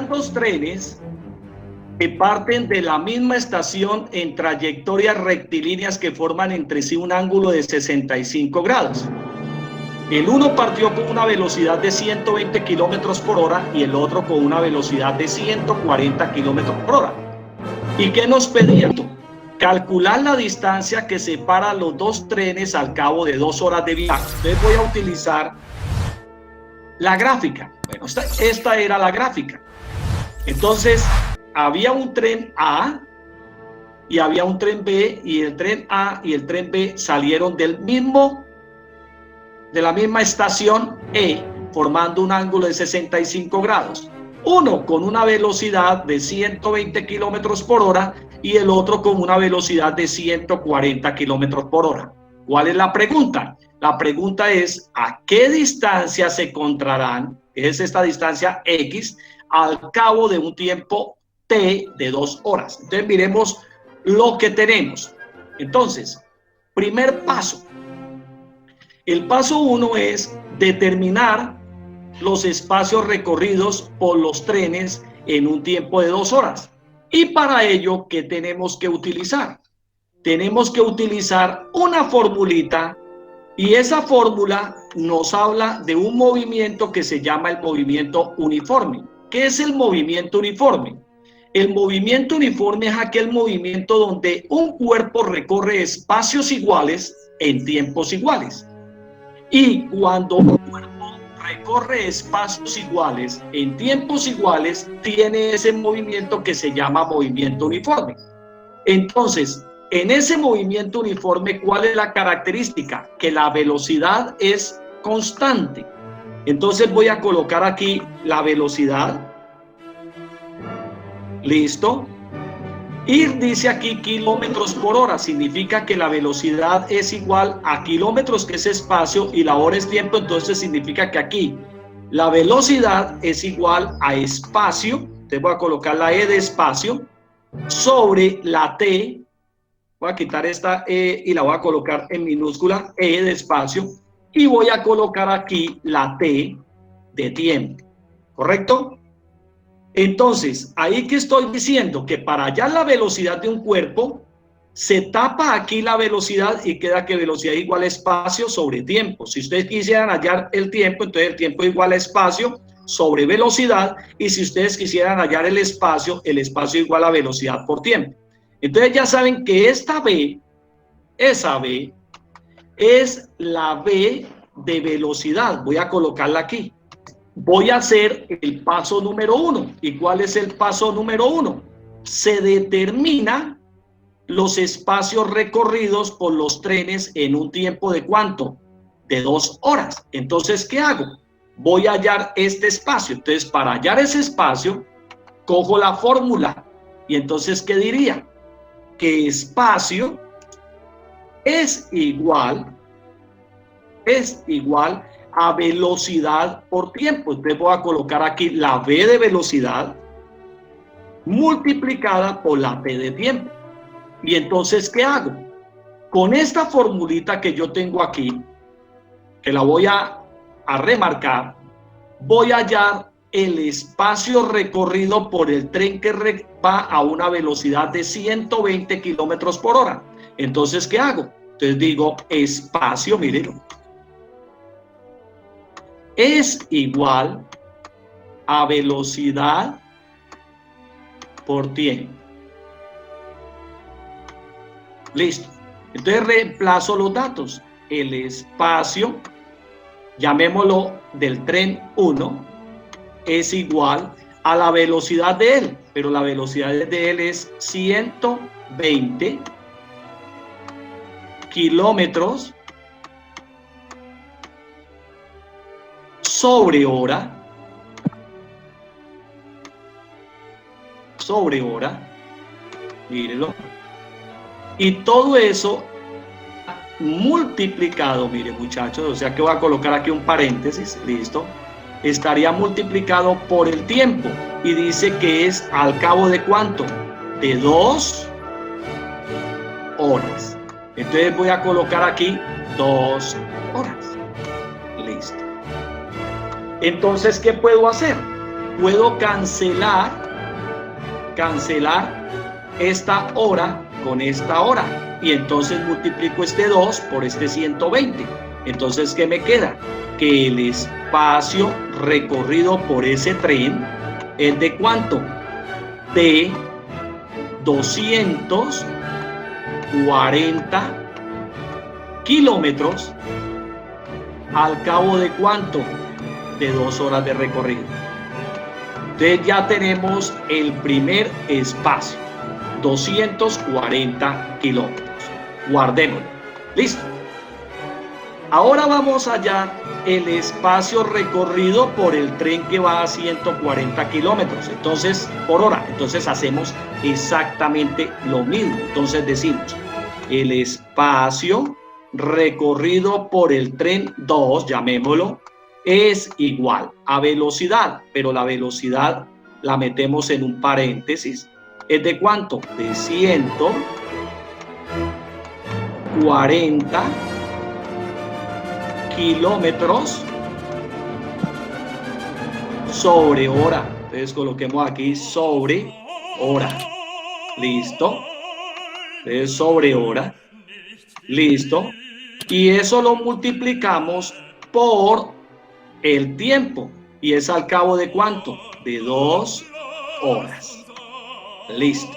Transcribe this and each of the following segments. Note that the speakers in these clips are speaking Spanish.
serían dos trenes que parten de la misma estación en trayectorias rectilíneas que forman entre sí un ángulo de 65 grados. El uno partió con una velocidad de 120 kilómetros por hora y el otro con una velocidad de 140 kilómetros por hora. ¿Y qué nos pedían? Calcular la distancia que separa los dos trenes al cabo de 2 horas de viaje. Entonces voy a utilizar la gráfica. Bueno, esta era la gráfica. Entonces, había un tren A y había un tren B, y el tren A y el tren B salieron de la misma estación E, formando un ángulo de 65 grados. Uno con una velocidad de 120 kilómetros por hora y el otro con una velocidad de 140 kilómetros por hora. ¿Cuál es la pregunta? La pregunta es, ¿a qué distancia se encontrarán? Es esta distancia X al cabo de un tiempo T de 2 horas. Entonces miremos lo que tenemos. Entonces, primer paso. El paso 1 es determinar los espacios recorridos por los trenes en un tiempo de 2 horas. Y para ello, ¿qué tenemos que utilizar? Tenemos que utilizar una formulita, y esa fórmula nos habla de un movimiento que se llama el movimiento uniforme. ¿Qué es el movimiento uniforme? El movimiento uniforme es aquel movimiento donde un cuerpo recorre espacios iguales en tiempos iguales. Y cuando un cuerpo recorre espacios iguales en tiempos iguales, tiene ese movimiento que se llama movimiento uniforme. Entonces, en ese movimiento uniforme, ¿cuál es la característica? Que la velocidad es constante. Entonces voy a colocar aquí la velocidad. Listo. Y dice aquí kilómetros por hora, significa que la velocidad es igual a kilómetros, que es espacio, y la hora es tiempo. Entonces significa que aquí la velocidad es igual a espacio. Entonces voy a colocar la E de espacio sobre la T. Voy a quitar esta E y la voy a colocar en minúscula, E de espacio, y voy a colocar aquí la T de tiempo. ¿Correcto? Entonces, ahí que estoy diciendo que para hallar la velocidad de un cuerpo, se tapa aquí la velocidad y queda que velocidad igual a espacio sobre tiempo. Si ustedes quisieran hallar el tiempo, entonces el tiempo igual a espacio sobre velocidad, y si ustedes quisieran hallar el espacio igual a velocidad por tiempo. Entonces ya saben que esta B, esa B, es la B de velocidad. Voy a colocarla aquí. Voy a hacer el paso número 1. ¿Y cuál es el paso número 1? Se determina los espacios recorridos por los trenes en un tiempo de ¿cuánto? De 2 horas. Entonces, ¿qué hago? Voy a hallar este espacio. Entonces, para hallar ese espacio, cojo la fórmula. Y entonces, ¿qué diría? Que espacio es igual a velocidad por tiempo. Entonces voy a colocar aquí la V de velocidad multiplicada por la T de tiempo. Y entonces, ¿qué hago? Con esta formulita que yo tengo aquí, que la voy a remarcar, voy a hallar el espacio recorrido por el tren que va a una velocidad de 120 kilómetros por hora. Entonces, ¿qué hago? Entonces digo, espacio, miren, es igual a velocidad por tiempo. Listo. Entonces reemplazo los datos. El espacio, llamémoslo del tren 1, es igual a la velocidad de él, pero la velocidad de él es 120 kilómetros sobre hora, mírenlo, y todo eso multiplicado, miren muchachos, o sea que voy a colocar aquí un paréntesis, listo, estaría multiplicado por el tiempo, y dice que es al cabo de ¿cuánto? De 2 horas. Entonces voy a colocar aquí 2 horas. Listo. Entonces, ¿qué puedo hacer? puedo cancelar esta hora con esta hora, y entonces multiplico este 2 por este 120. Entonces, ¿qué me queda? Que el espacio recorrido por ese tren es de ¿cuánto? De 240 kilómetros al cabo de ¿cuánto? De 2 horas de recorrido. Entonces ya tenemos el primer espacio, 240 kilómetros. Guardémoslo. Listo. Ahora vamos a hallar el espacio recorrido por el tren que va a 140 kilómetros por hora. Entonces hacemos exactamente lo mismo. Entonces decimos, el espacio recorrido por el tren 2, llamémoslo, es igual a velocidad, pero la velocidad la metemos en un paréntesis. ¿Es de cuánto? De 140 kilómetros sobre hora. Entonces coloquemos aquí sobre hora. Listo. Entonces sobre hora. Listo. Y eso lo multiplicamos por el tiempo. Y es al cabo de ¿cuánto? De 2 horas. Listo.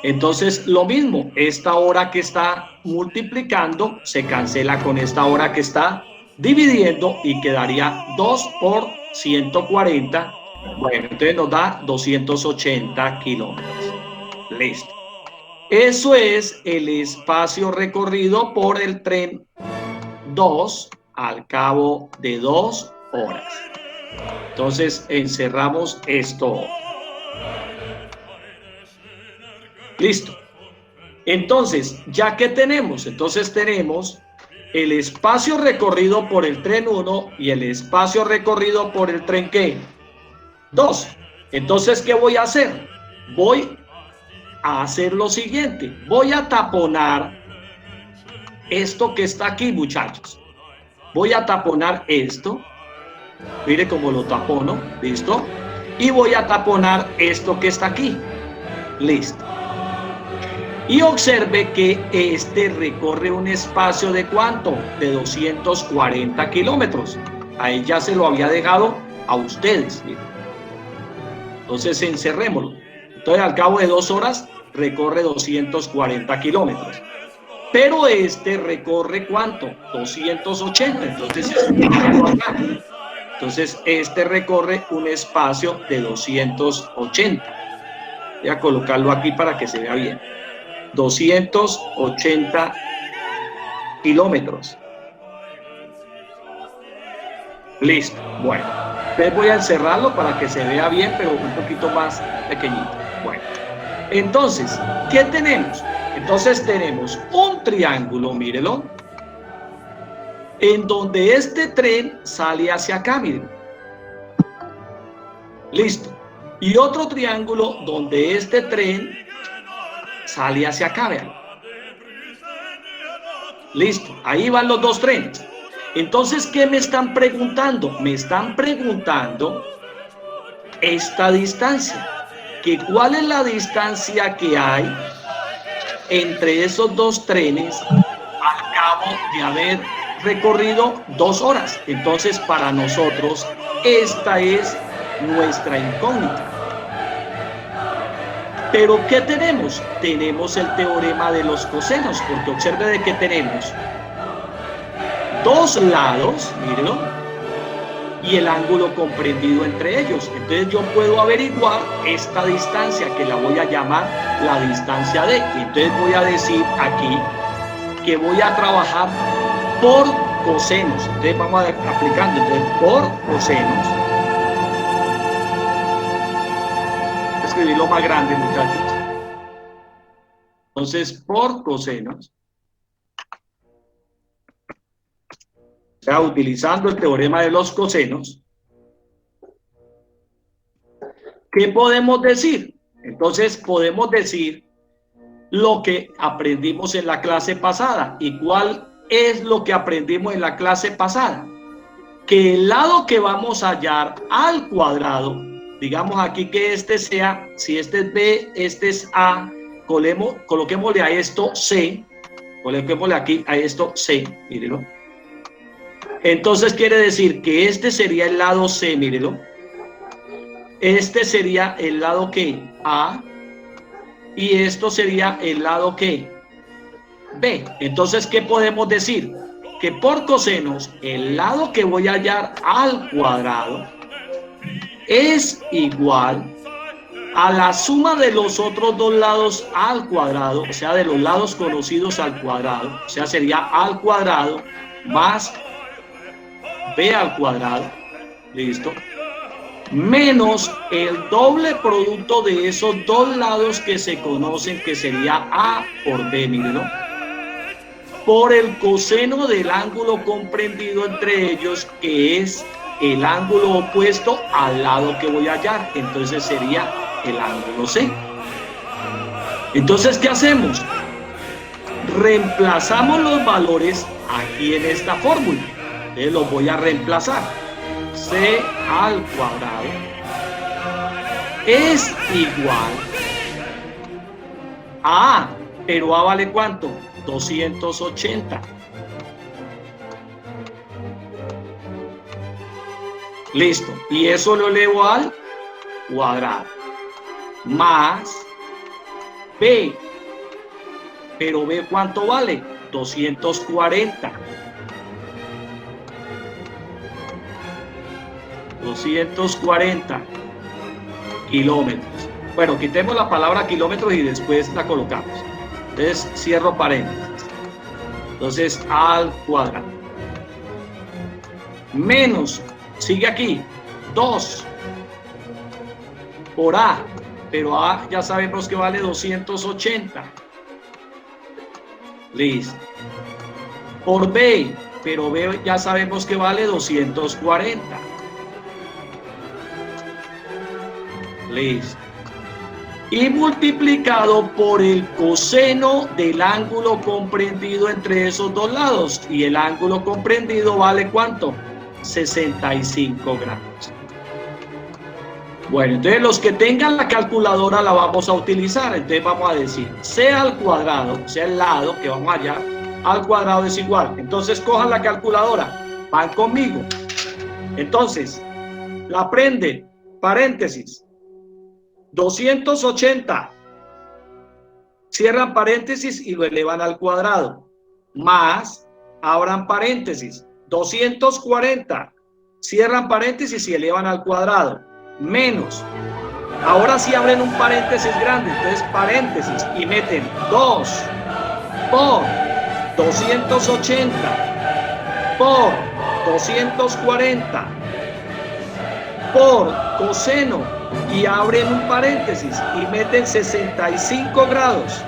Entonces lo mismo, esta hora que está multiplicando se cancela con esta hora que está dividiendo y quedaría 2 por 140. Bueno, entonces nos da 280 kilómetros. Listo. Eso es el espacio recorrido por el tren 2 al cabo de 2 horas. Entonces encerramos esto. Listo. Entonces, ¿ya qué tenemos? Entonces tenemos el espacio recorrido por el tren 1 y el espacio recorrido por el tren ¿qué? 2. Entonces, ¿qué voy a hacer? Voy a hacer lo siguiente. Voy a taponar esto que está aquí, muchachos. Voy a taponar esto. Mire cómo lo tapono. ¿Listo? Y voy a taponar esto que está aquí. Listo. Y observe que este recorre un espacio de ¿cuánto? De 240 kilómetros. Ahí ya se lo había dejado a ustedes. Entonces encerrémoslo. Entonces al cabo de 2 horas recorre 240 kilómetros. Pero este recorre ¿cuánto? 280. Entonces este recorre un espacio de 280. Voy a colocarlo aquí para que se vea bien. 280 kilómetros. Listo. Bueno, entonces voy a encerrarlo para que se vea bien, pero un poquito más pequeñito. Bueno, entonces, ¿qué tenemos? Entonces tenemos un triángulo, mírelo, en donde este tren sale hacia acá, miren. Listo. Y otro triángulo donde este tren sale hacia acá, vean. Listo, ahí van los dos trenes. Entonces, ¿qué me están preguntando? Me están preguntando esta distancia. Que ¿cuál es la distancia que hay entre esos dos trenes al cabo de haber recorrido 2 horas? Entonces, para nosotros, esta es nuestra incógnita. Pero ¿qué tenemos? Tenemos el teorema de los cosenos, porque observe de que tenemos dos lados, mírenlo, y el ángulo comprendido entre ellos. Entonces yo puedo averiguar esta distancia, que la voy a llamar la distancia D. Entonces voy a decir aquí que voy a trabajar por cosenos. Entonces vamos aplicando, entonces por cosenos. Escribirlo más grande, muchachos. Entonces, por cosenos, o sea, utilizando el teorema de los cosenos, ¿qué podemos decir? Entonces, podemos decir lo que aprendimos en la clase pasada. ¿Y cuál es lo que aprendimos en la clase pasada? Que el lado que vamos a hallar al cuadrado digamos aquí que este sea, si este es B, este es A, coloquémosle a esto C, coloquémosle aquí a esto C, mírenlo. Entonces quiere decir que este sería el lado C, mírenlo. Este sería el lado que A y esto sería el lado que B. Entonces, ¿qué podemos decir? Que por cosenos, el lado que voy a hallar al cuadrado es igual a la suma de los otros dos lados al cuadrado, o sea, de los lados conocidos al cuadrado, o sea, sería al cuadrado más B al cuadrado, listo, menos el doble producto de esos dos lados que se conocen, que sería A por B, mírenlo, por el coseno del ángulo comprendido entre ellos, que es el ángulo opuesto al lado que voy a hallar. Entonces sería el ángulo C. Entonces, ¿qué hacemos? Reemplazamos los valores aquí en esta fórmula. Entonces los voy a reemplazar. C al cuadrado es igual a A, pero A vale ¿cuánto? 280. Listo. Y eso lo elevo al cuadrado. Más B. Pero B, ¿cuánto vale? 240. 240 kilómetros. Bueno, quitemos la palabra kilómetros y después la colocamos. Entonces, cierro paréntesis. Entonces, al cuadrado. Menos, sigue aquí, 2 por A. Pero A ya sabemos que vale 280. Listo. Por B, pero B ya sabemos que vale 240. Listo. Y multiplicado por el coseno del ángulo comprendido entre esos dos lados. Y el ángulo comprendido vale ¿cuánto? 65 grados. Bueno, entonces los que tengan la calculadora la vamos a utilizar. Entonces vamos a decir C al cuadrado, o sea el lado que vamos allá, al cuadrado es igual. Entonces cojan la calculadora, van conmigo. Entonces, la prenden, paréntesis, 280, cierran paréntesis y lo elevan al cuadrado, más, abran paréntesis, 240, cierran paréntesis y elevan al cuadrado, menos, ahora sí abren un paréntesis grande, entonces paréntesis y meten 2 por 280 por 240 por coseno y abren un paréntesis y meten 65 grados.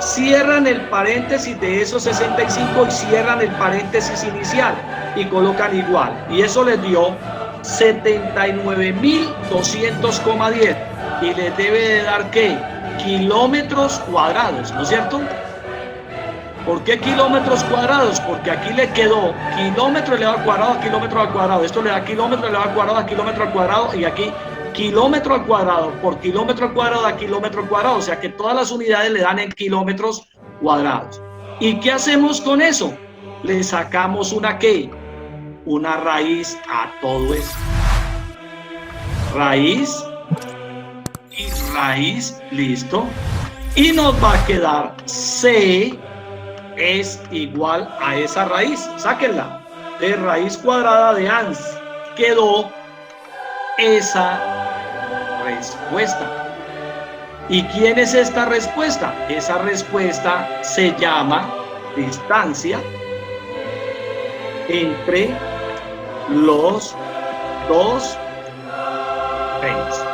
Cierran el paréntesis de esos 65 y cierran el paréntesis inicial y colocan igual. Y eso les dio 79.200,10 y les debe de dar ¿qué? Kilómetros cuadrados, ¿no es cierto? ¿Por qué kilómetros cuadrados? Porque aquí le quedó kilómetro elevado al cuadrado a kilómetro al cuadrado. Esto le da kilómetro elevado al cuadrado a kilómetro al cuadrado y aquí kilómetro al cuadrado por kilómetro al cuadrado a kilómetro al cuadrado. O sea que todas las unidades le dan en kilómetros cuadrados. ¿Y qué hacemos con eso? Le sacamos una ¿qué? Una raíz a todo esto. Raíz y raíz, listo. Y nos va a quedar C es igual a esa raíz. Sáquenla. De raíz cuadrada de ans quedó esa respuesta. ¿Y quién es esta respuesta? Esa respuesta se llama distancia entre los dos reyes.